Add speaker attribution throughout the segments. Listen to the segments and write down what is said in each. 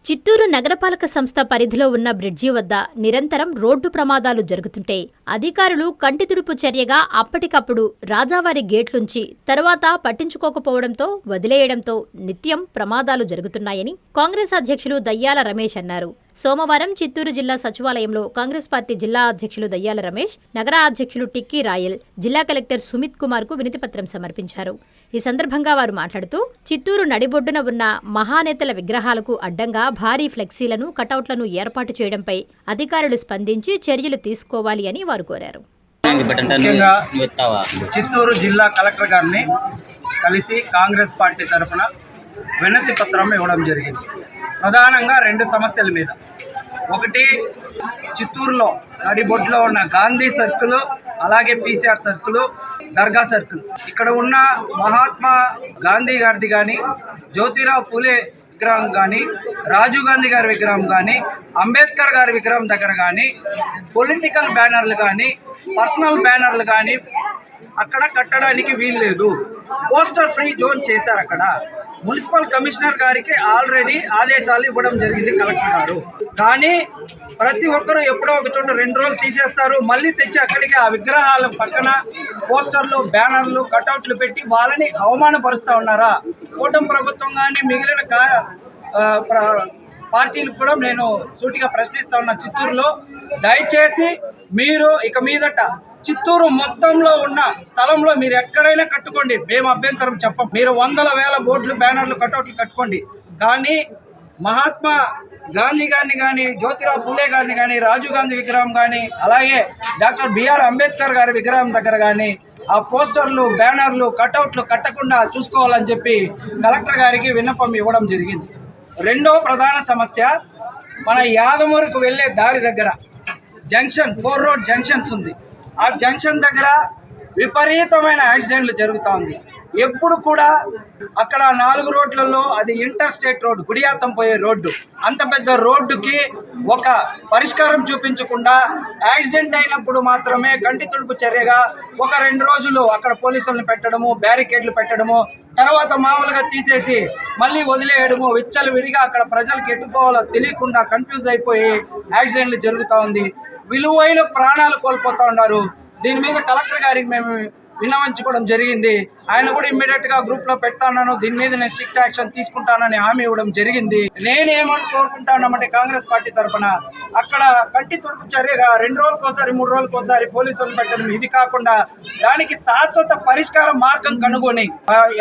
Speaker 1: చిత్తూరు నగరపాలక సంస్థ పరిధిలో ఉన్న బ్రిడ్జి వద్ద నిరంతరం రోడ్డు ప్రమాదాలు జరుగుతుంటే అధికారులు కంటితుడుపు చర్యగా అప్పటికప్పుడు రాజావారి గేట్లుంచి తరువాత పట్టించుకోకపోవడంతో వదిలేయడంతో నిత్యం ప్రమాదాలు జరుగుతున్నాయని కాంగ్రెస్ అధ్యక్షులు దయ్యాల రమేష్ అన్నారు. సోమవారం చిత్తూరు జిల్లా సచివాలయంలో కాంగ్రెస్ పార్టీ జిల్లా అధ్యక్షులు దయ్యాల రమేష్, నగర అధ్యక్షులు టిక్కీ రాయల్, జిల్లా కలెక్టర్ సుమిత్ కుమార్ కు వినతిపత్రం సమర్పించారు. ఈ సందర్భంగా వారు మాట్లాడుతూ చిత్తూరు నడిబొడ్డున ఉన్న మహానేతల విగ్రహాలకు అడ్డంగా భారీ ఫ్లెక్సీలను, కటౌట్లను ఏర్పాటు చేయడంపై అధికారులు స్పందించి చర్యలు తీసుకోవాలి అని వారు కోరారు.
Speaker 2: చిత్తూరు జిల్లా కలెక్టర్ గారిని కలిసి కాంగ్రెస్ పార్టీ తరఫున వినతి పత్రం ఇవ్వడం జరిగింది. ప్రధానంగా రెండు సమస్యల మీద. ఒకటి, చిత్తూరులో నడిబొడ్లో ఉన్న గాంధీ సర్కిల్, అలాగే పీసీఆర్ సర్కిల్, దర్గా సర్కిల్, ఇక్కడ ఉన్న మహాత్మా గాంధీ గారిది కానీ, జ్యోతిరావు పూలే విగ్రహం కానీ, రాజీవ్ గాంధీ గారి విగ్రహం కానీ, అంబేద్కర్ గారి విగ్రహం దగ్గర కానీ పొలిటికల్ బ్యానర్లు కానీ, పర్సనల్ బ్యానర్లు కానీ అక్కడ కట్టడానికి వీల్లేదు. పోస్టర్ ఫ్రీ జోన్ చేశారు. అక్కడ మున్సిపల్ కమిషనర్ గారికి ఆల్రెడీ ఆదేశాలు ఇవ్వడం జరిగింది కలెక్టర్ గారు. కానీ ప్రతి ఒక్కరూ ఎప్పుడో ఒక చోట 2 రోజులు తీసేస్తారు, మళ్ళీ తెచ్చి అక్కడికి ఆ విగ్రహాల పక్కన పోస్టర్లు, బ్యానర్లు, కటౌట్లు పెట్టి వాళ్ళని అవమానపరుస్తూ ఉన్నారా? కూటమి ప్రభుత్వం కానీ మిగిలిన పార్టీలకు కూడా నేను సూటిగా ప్రశ్నిస్తా ఉన్నా. చిత్తూరులో దయచేసి మీరు ఇక మీదట చిత్తూరు మొత్తంలో ఉన్న స్థలంలో మీరు ఎక్కడైనా కట్టుకోండి, మేము అభ్యంతరం చెప్పం. మీరు 100,000 బోర్డులు, బ్యానర్లు, కటౌట్లు కట్టుకోండి. కానీ మహాత్మా గాంధీ గారిని కానీ, జ్యోతిరావు పూలే గారిని కానీ, రాజీవ్ గాంధీ విగ్రహం కానీ, అలాగే డాక్టర్ బిఆర్ అంబేద్కర్ గారి విగ్రహం దగ్గర కానీ ఆ పోస్టర్లు, బ్యానర్లు, కటౌట్లు కట్టకుండా చూసుకోవాలని చెప్పి కలెక్టర్ గారికి విన్నపం ఇవ్వడం జరిగింది. రెండో ప్రధాన సమస్య, మన యాదమూరుకు వెళ్ళే దారి దగ్గర జంక్షన్, 4 రోడ్ జంక్షన్స్ ఉంది. ఆ జంక్షన్ దగ్గర విపరీతమైన యాక్సిడెంట్లు జరుగుతూ ఉంది. ఎప్పుడు కూడా అక్కడ 4 రోడ్లలో అది ఇంటర్ స్టేట్ రోడ్డు, గుడియాత్తం పోయే రోడ్డు, అంత పెద్ద రోడ్డుకి ఒక పరిష్కారం చూపించకుండా యాక్సిడెంట్ అయినప్పుడు మాత్రమే కంటి తుడుపు చర్యగా ఒక 2 రోజులు అక్కడ పోలీసులను పెట్టడము, బ్యారికేడ్లు పెట్టడము, తర్వాత మామూలుగా తీసేసి మళ్ళీ వదిలేయడము, విచ్చలవిడిగా అక్కడ ప్రజలకు ఎట్టుకోవాలో తెలియకుండా కన్ఫ్యూజ్ అయిపోయి యాక్సిడెంట్లు జరుగుతూ ఉంది. విలువైన ప్రాణాలు కోల్పోతూ ఉన్నారు. దీని మీద కలెక్టర్ గారికి మేము విన్నవించుకోవడం జరిగింది. ఆయన కూడా ఇమ్మీడియట్గా గ్రూప్లో పెడతాను, దీని మీద నేను స్ట్రిక్ట్ యాక్షన్ తీసుకుంటానని హామీ ఇవ్వడం జరిగింది. నేనేమని కోరుకుంటానంటే కాంగ్రెస్ పార్టీ తరఫున అక్కడ కంటి తుడుపు చర్యగా 2 రోజులకోసారి, 3 రోజులకోసారి పోలీసులను పెట్టడం, ఇది కాకుండా దానికి శాశ్వత పరిష్కార మార్గం కనుగొని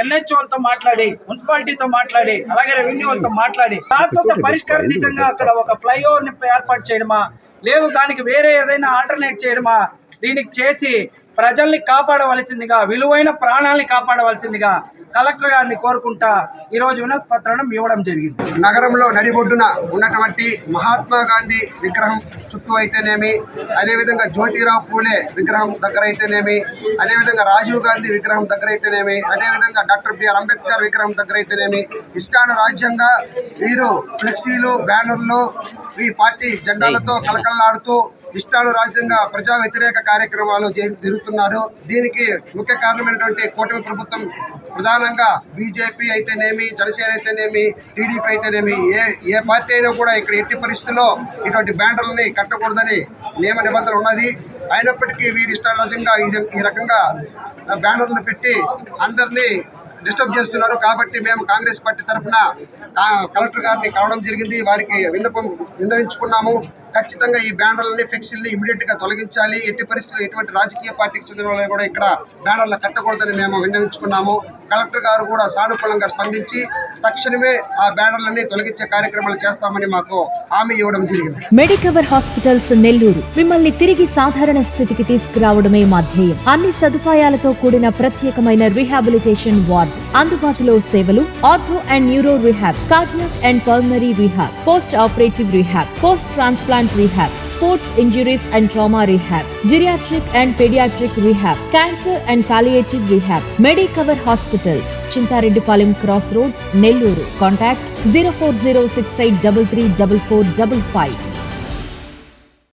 Speaker 2: ఎన్హెచ్ఓలతో మాట్లాడి, మున్సిపాలిటీతో మాట్లాడి, అలాగే రెవెన్యూ వాళ్ళతో మాట్లాడి శాశ్వత పరిష్కార దిశగా అక్కడ ఒక ఫ్లైఓవర్ని ఏర్పాటు చేయడమా, లేదు దానికి వేరే ఏదైనా ఆల్టర్నేట్ చేయడమా, దీనికి చేసి ప్రజల్ని కాపాడవలసిందిగా, విలువైన ప్రాణాలని కాపాడవలసిందిగా కలెక్టర్ గారిని కోరుకుంటా ఈరోజు వినతి పత్రం ఇవ్వడం జరిగింది.
Speaker 3: నగరంలో నడిబొడ్డున ఉన్నటువంటి మహాత్మా గాంధీ విగ్రహం చుట్టూ అయితేనేమి, అదేవిధంగా జ్యోతిరావు పూలే విగ్రహం దగ్గర అయితేనేమి, అదేవిధంగా రాజీవ్ గాంధీ విగ్రహం దగ్గర అయితేనేమి, అదేవిధంగా డాక్టర్ బిఆర్ అంబేద్కర్ విగ్రహం దగ్గర అయితేనేమి ఇష్టానురాజ్యంగా వీరు ఫ్లెక్సీలు, బ్యానర్లు, ఈ పార్టీ జెండాలతో కలకల్లాడుతూ ఇష్టానురాజ్యంగా ప్రజా వ్యతిరేక కార్యక్రమాలు జరుగుతున్నారు. దీనికి ముఖ్య కారణమైనటువంటి కూటమి ప్రభుత్వం, ప్రధానంగా బీజేపీ అయితేనేమి, జనసేన అయితేనేమి, టీడీపీ అయితేనేమి, ఏ పార్టీ అయినా కూడా ఇక్కడ ఎట్టి పరిస్థితుల్లో ఇటువంటి బ్యానర్లని కట్టకూడదని నియమ నిబంధనలు ఉన్నది. అయినప్పటికీ వీరు ఇష్టానురాజ్యంగా ఈ రకంగా బ్యానర్లు పెట్టి అందరినీ డిస్టర్బ్ చేస్తున్నారు. కాబట్టి మేము కాంగ్రెస్ పార్టీ తరఫున కలెక్టర్ గారిని కలవడం జరిగింది. వారికి విన్నవించుకున్నాము. ఖచ్చితంగా ఈ బ్యానర్లని, ఫ్లెక్సీలని ఇమీడియట్గా తొలగించాలి. ఎట్టి పరిస్థితుల్లో ఎటువంటి రాజకీయ పార్టీకి చెందిన వాళ్ళు కూడా ఇక్కడ బ్యానర్లు కట్టకూడదని మేము విన్నవించుకున్నాము. కలెక్టర్ గారు కూడా సానుకూలంగా స్పందించి తక్షణమే ఆ బ్యానర్లన్నీ తొలగించే కార్యక్రమాలు చేస్తామని మాకు హామీ ఇవ్వడం జరిగింది.
Speaker 4: మెడికవర్ హాస్పిటల్స్ నెల్లూరు మిమ్మల్ని తిరిగి సాధారణ స్థితికి తీసుకురావడమే మా ధ్యేయం. అన్ని సదుపాయాలతో కూడిన ప్రత్యేకమైన రీహాబిలిటేషన్ వార్డ్, అందుబాటులో సేవలు ortho and neuro rehab, cardiac and pulmonary rehab, post operative rehab, post transplant rehab, sports injuries and trauma rehab, geriatric and paediatric rehab, cancer and palliative rehab. Medicover hospitals, Chintareddypalem cross roads, Nellore. Contact 040683344555.